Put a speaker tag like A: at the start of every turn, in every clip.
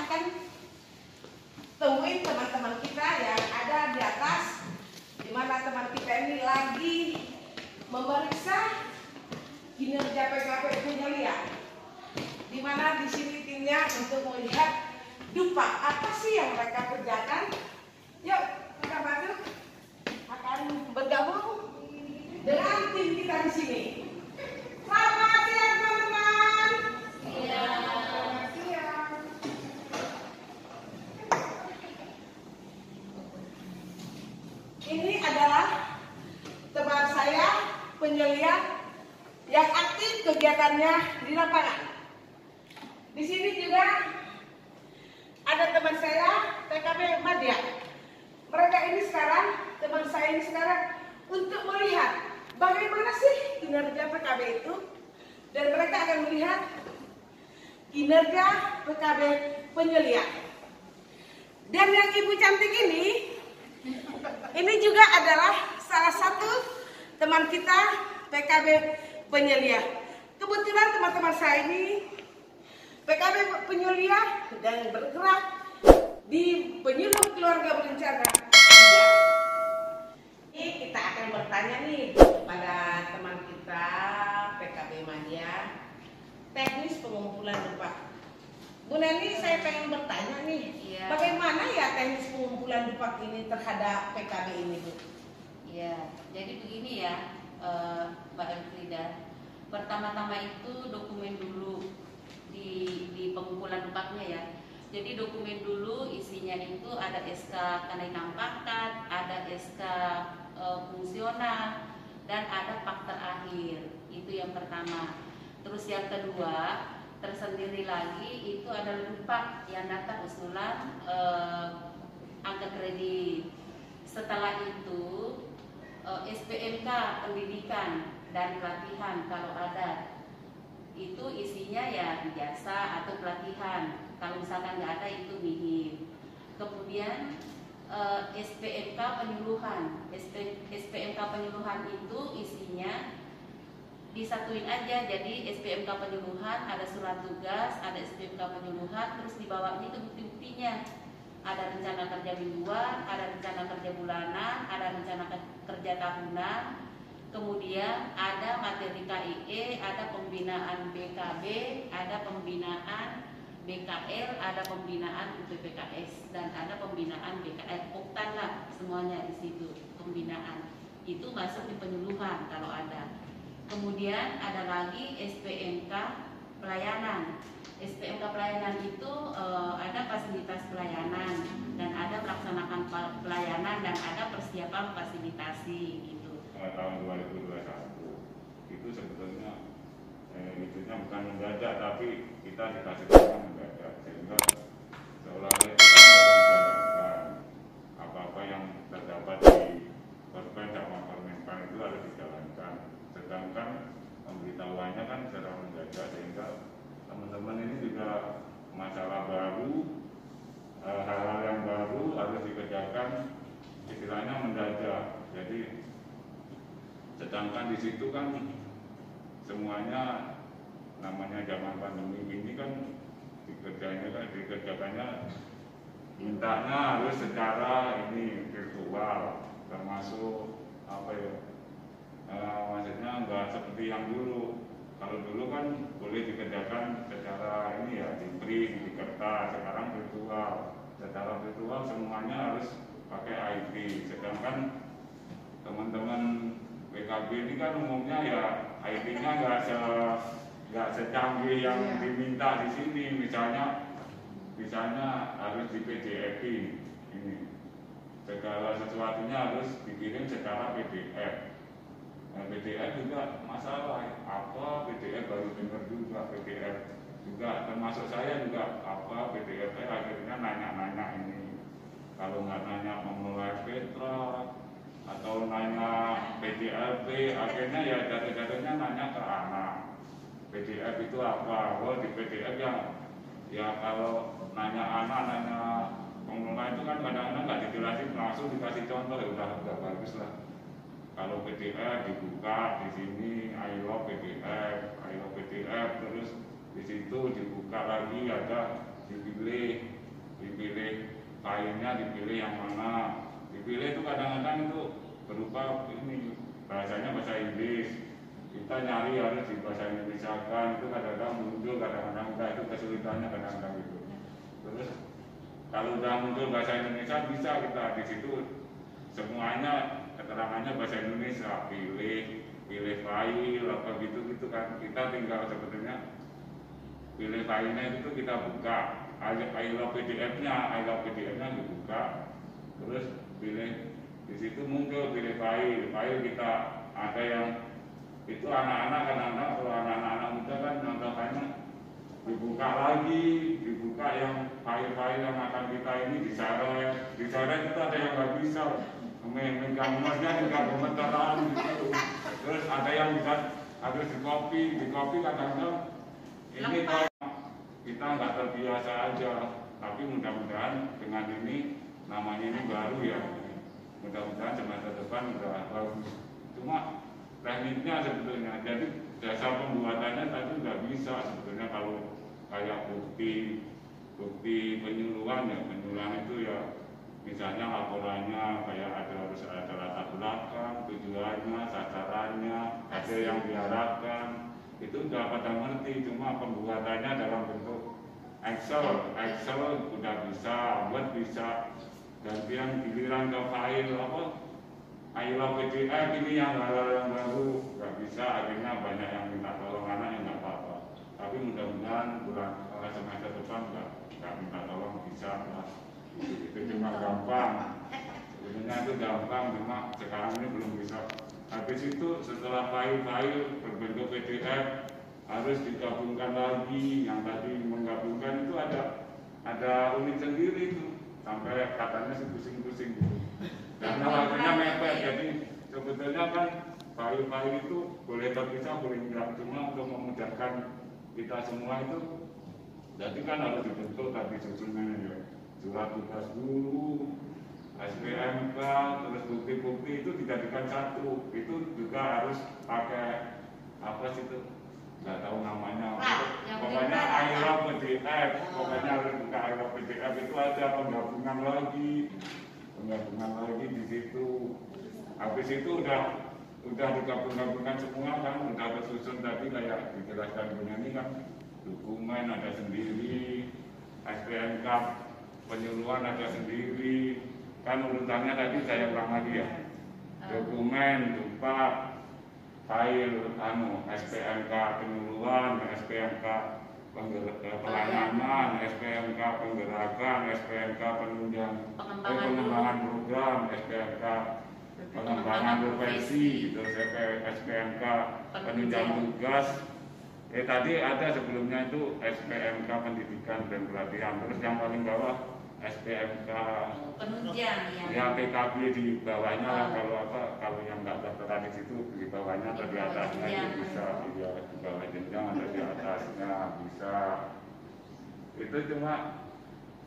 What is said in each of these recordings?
A: akan temuin teman-teman kita yang ada di atas, di mana teman kita ini lagi memeriksa kinerja PKB penyelia. Di mana di sini timnya untuk melihat dupa apa sih yang mereka kerjakan. Yuk kita masuk, akan bergabung dengan tim kita di sini. Selamat siang teman-teman. Selamat siang. Ini adalah teman saya penyelia yang aktif kegiatannya di lapangan. Di sini juga ada teman saya PKB Madya. Mereka ini sekarang, teman saya ini sekarang untuk melihat bagaimana sih kinerja PKB itu, dan mereka akan melihat kinerja PKB penyelia. Dan yang ibu cantik ini juga adalah salah satu teman kita PKB penyelia. Kebetulan teman-teman saya ini PKB penyelia dan bergerak di penyuluh keluarga berencana. Ini kita akan bertanya nih kepada teman kita PKB Madya, teknis pengumpulan dupa. Bu Neni, saya pengen bertanya nih, bagaimana ya teknis pengumpulan dupa ini terhadap PKB ini, Bu?
B: Iya, jadi begini ya, Mbak Elfrida. Pertama-tama itu dokumen dulu di pengumpulan dupaknya ya. Jadi dokumen dulu isinya itu ada SK kenaikan pangkat, ada SK fungsional, dan ada fakta akhir. Itu yang pertama. Terus yang kedua, tersendiri lagi itu ada dupak yang daftar usulan angka kredit. Setelah itu SPMK pendidikan dan pelatihan kalau ada, itu isinya ya ijazah atau pelatihan. Kalau misalkan nggak ada itu minim. Kemudian SPMK penyuluhan. SPMK penyuluhan itu isinya disatuin aja. Jadi SPMK penyuluhan ada surat tugas, ada SPMK penyuluhan, terus di bawahnya itu bukti-buktinya. Ada rencana kerja mingguan, ada rencana kerja bulanan, ada rencana kerja tahunan. Kemudian ada materi KIE, ada pembinaan BKB, ada pembinaan BKL, ada pembinaan UPPKS, dan ada pembinaan BKL. Oktan lah semuanya di situ pembinaan. Itu masuk di penyuluhan kalau ada. Kemudian ada lagi SPMK pelayanan. SPMK pelayanan itu ada fasilitas pelayanan dan ada melaksanakan pelayanan dan ada persiapan fasilitasi gitu.
C: Tahun 2021 itu sebetulnya itunya bukan mendadak, tapi kita dikasih tahu mendadak, sehingga seolah-olah itu kan harus dijalankan. Apa-apa yang terdapat di Permen sama Permenpan itu harus dijalankan. Sedangkan pemberitahuannya kan secara mendadak, sehingga teman-teman ini juga masalah baru, hal-hal yang baru harus dikerjakan istilahnya mendadak. Jadi sedangkan di situ kan semuanya namanya zaman pandemi ini kan dikerjakannya mintanya harus secara ini virtual, termasuk apa ya, maksudnya nggak seperti yang dulu. Kalau dulu kan boleh dikerjakan secara ini ya, di print, di kertas. Sekarang virtual. Secara virtual semuanya harus pakai IT. Sedangkan teman-teman PKB ini kan umumnya ya IT-nya nggak secanggih yang diminta di sini. Misalnya harus di PDF-in ini. Segala sesuatunya harus dikirim secara PDF. Nah, PDF juga masalah. Apa PDF baru dengar juga PDF juga, termasuk saya juga apa PDF akhirnya nanya-nanya ini. Kalau nggak nanya memulai Petra atau nanya PDLP, akhirnya ya jatuh-jatuhnya nanya ke anak. PDF itu apa? Oh di PDF ya kalau nanya anak, nanya pengelola itu kan kadang-kadang nggak dijelasin, langsung dikasih contoh, ya udah bagus lah. Kalau PDF dibuka di sini, I love PDF, terus di situ dibuka lagi ada dipilih kainnya, dipilih yang mana, dipilih itu kadang-kadang itu berupa ini bahasanya bahasa Inggris, kita nyari harus di bahasa Indonesia kan, itu kadang-kadang muncul, kadang-kadang enggak, itu kesulitannya kadang-kadang itu. Terus kalau udah muncul bahasa Indonesia bisa kita di situ semuanya keterangannya bahasa Indonesia, pilih file apa gitu kan, kita tinggal sebetulnya pilih filenya itu kita buka file PDF-nya dibuka, terus pilih di situ muncul pilih file kita ada yang itu anak-anak kadang-kadang kalau anak-anak muda kan contohnya dibuka yang file-file yang akan kita ini diseret itu ada yang nggak bisa megang-megangnya juga gemeteran gitu. Terus ada yang bisa harus di copy kadang-kadang ini kalau kita nggak terbiasa aja, tapi mudah-mudahan dengan ini namanya ini baru ya, mudah-mudahan semester depan udah bagus. Cuma tekniknya sebetulnya, jadi dasar pembuatannya tadi nggak bisa sebetulnya kalau kayak bukti penyuluhan ya, penyuluhan itu ya misalnya laporannya kayak harus ada latar belakang, tujuannya, sasarannya, hasil yang diharapkan, itu udah pada ngerti, cuma pembuatannya dalam bentuk Excel udah bisa, Word bisa, gantian giliran ke file PDF ini yang hal-hal yang baru nggak bisa, akhirnya banyak yang minta tolong anak yang nggak apa-apa, tapi mudah-mudahan bulan semester depan nggak minta tolong bisa lah. Itu cuma gampang, sebenarnya itu gampang, cuma sekarang ini belum bisa. Habis itu setelah file berbentuk PDF harus digabungkan lagi, yang tadi menggabungkan itu ada unit sendiri itu, sampai katanya pusing-pusing gitu. Karena waktunya mepet, jadi sebetulnya kan file itu boleh terpisah, boleh enggak, cuma untuk memudahkan kita semua itu, jadi kan harus dibentuk tadi susunannya ya. Surat tugas guru, SPMK, terus bukti-bukti itu dijadikan satu. Itu juga harus pakai apa sih itu? Nggak tahu namanya. Pokoknya PDF, pokoknya harus buka PDF itu ada penggabungan lagi di situ. Habis itu udah digabung-gabungkan semua kan, udah tersusun tadi kayak dijelaskan punya ini kan, dokumen ada sendiri, SPMK penyuluhan ada sendiri, kan urutannya tadi saya ulang lagi ya, dokumen, file, SPMK penyuluhan, SPMK pelayanan, SPMK penggerakan, SPMK pengembangan program, SPMK pengembangan profesi, terus SPMK penunjang tugas. Tadi ada sebelumnya itu SPMK pendidikan dan pelatihan, terus yang paling bawah SPMK
B: penunjang
C: ya PKB di bawahnya lah, kalau yang nggak tertera di situ di bawahnya atau di atasnya itu bisa, ya di bawah jenjang atau di atasnya bisa. Itu cuma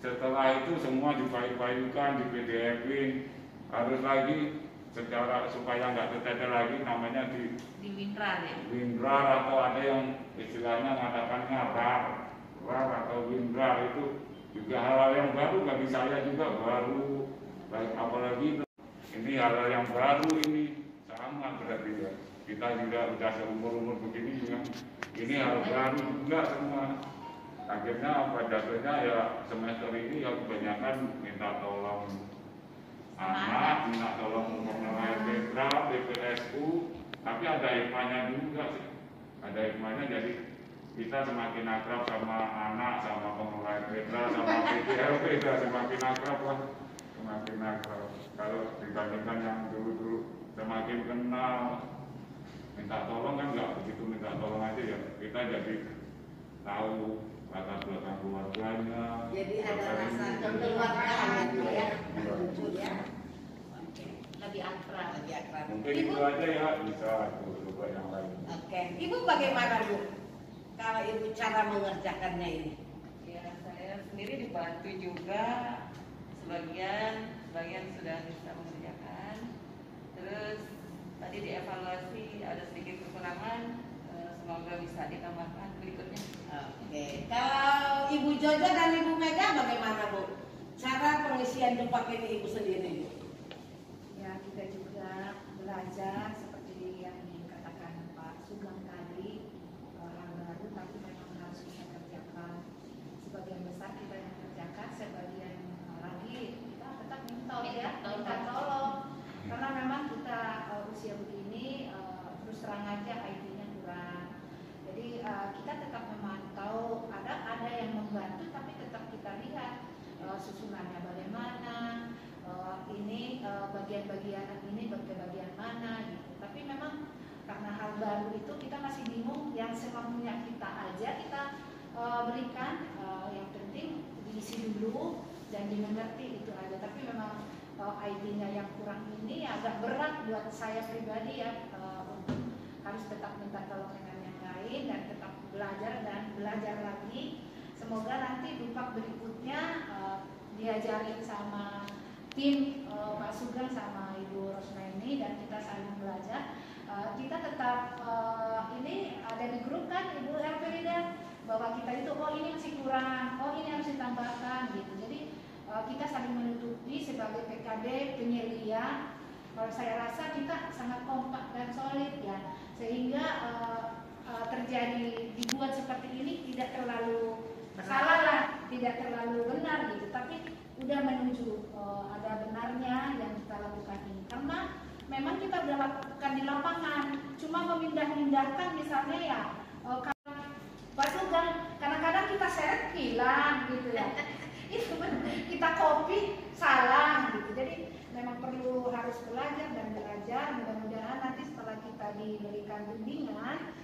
C: setelah itu semua difile-filekan, di PDF-in, harus lagi secara supaya nggak tercecer lagi namanya di
B: WinRAR ya.
C: WinRAR, atau ada yang istilahnya mengatakannya RAR atau WinRAR, itu juga hal-hal yang baru bagi saya juga baru, baik apalagi ini hal-hal yang baru ini sama berarti ya, kita juga udah seumur begini juga ini hal baru juga semua. Akhirnya apa jatuhnya ya semester ini ya kebanyakan minta tolong anak, minta tolong pengelola Petra, PPSU, tapi ada hikmahnya juga sih, ada hikmahnya, jadi kita semakin akrab sama anak, sama pengelola Petra, sama PTLP, semakin akrab lah, semakin akrab. Kalau dibandingkan yang dulu-dulu semakin kenal, minta tolong kan nggak begitu minta tolong aja ya, kita jadi tahu latar belakang keluarganya.
D: Jadi ada rasa kekeluargaan ya, muncul ya.
B: Lebih akrab.
D: Lebih akrab.
C: Mungkin itu aja ya, bisa coba yang lain.
D: Oke, Ibu bagaimana Bu? Kalau Ibu cara mengerjakannya ini?
E: Ya, saya sendiri dibantu juga, sebagian sudah bisa mengerjakan. Terus tadi dievaluasi ada sedikit kekurangan, semoga bisa ditambahkan berikutnya.
D: Oke, kalau Ibu Jojo dan Ibu Mega bagaimana Bu? Cara pengisian dupak ini Ibu sendiri Bu?
F: Ya, kita juga belajar seperti yang dikatakan Pak Sugeng tadi, hal baru tapi memang harus kita kerjakan. Sebagian besar kita yang kerjakan, sebagian lagi kita tetap minta tolong. Karena memang kita usia begini, terus terang aja IT-nya kurang. Jadi kita tetap memantau, ada yang membantu tapi tetap kita lihat susunannya bagaimana, ini bagian-bagian ini bagian mana gitu. Tapi memang karena hal baru itu kita masih bingung, yang semampunya kita aja kita berikan, yang penting diisi dulu dan dimengerti itu aja. Tapi memang ID-nya yang kurang ini agak berat buat saya pribadi ya, untuk harus tetap minta tolong dengan yang lain dan tetap belajar lagi. Semoga nanti dupak berikutnya diajarin sama tim Pak Sugeng sama Ibu Rosnaini dan kita saling belajar. Kita tetap ini ada di grup kan Ibu Elfrida, bahwa kita itu ini masih kurang, ini harus ditambahkan gitu. Jadi kita saling menutupi sebagai PKB penyelia. Kalau saya rasa kita sangat kompak dan solid ya, sehingga terjadi dibuat seperti ini tidak terlalu salah lah, tidak terlalu benar gitu, tapi udah menuju ada benarnya yang kita lakukan ini. Karena memang kita udah lakukan di lapangan, cuma memindah-mindahkan misalnya ya Pak Sugeng, kadang-kadang kita seret hilang gitu ya. Itu kita copy salah gitu. Jadi memang perlu harus belajar dan belajar. Mudah-mudahan nanti setelah kita diberikan bimbingan,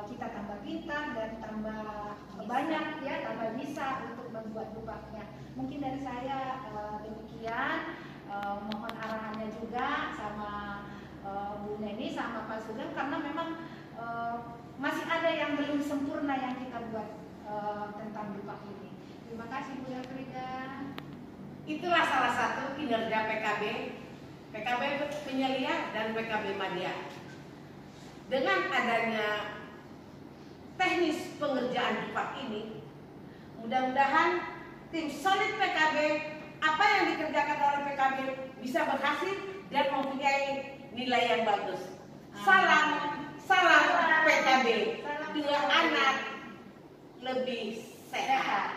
F: kita tambah pintar dan tambah banyak ya, tambah bisa untuk membuat dupaknya. Mungkin dari saya demikian. Mohon arahannya juga sama Bu Neni sama Pak Sugeng, karena memang masih ada yang belum sempurna yang kita buat tentang dupak ini. Terima kasih Bu Elfrida.
D: Itulah salah satu kinerja PKB Penyelia dan PKB Madya. Dengan adanya teknis pengerjaan dupak ini, mudah-mudahan tim solid PKB, apa yang dikerjakan oleh PKB bisa berhasil dan mempunyai nilai yang bagus. Salam PKB, dua anak lebih sehat.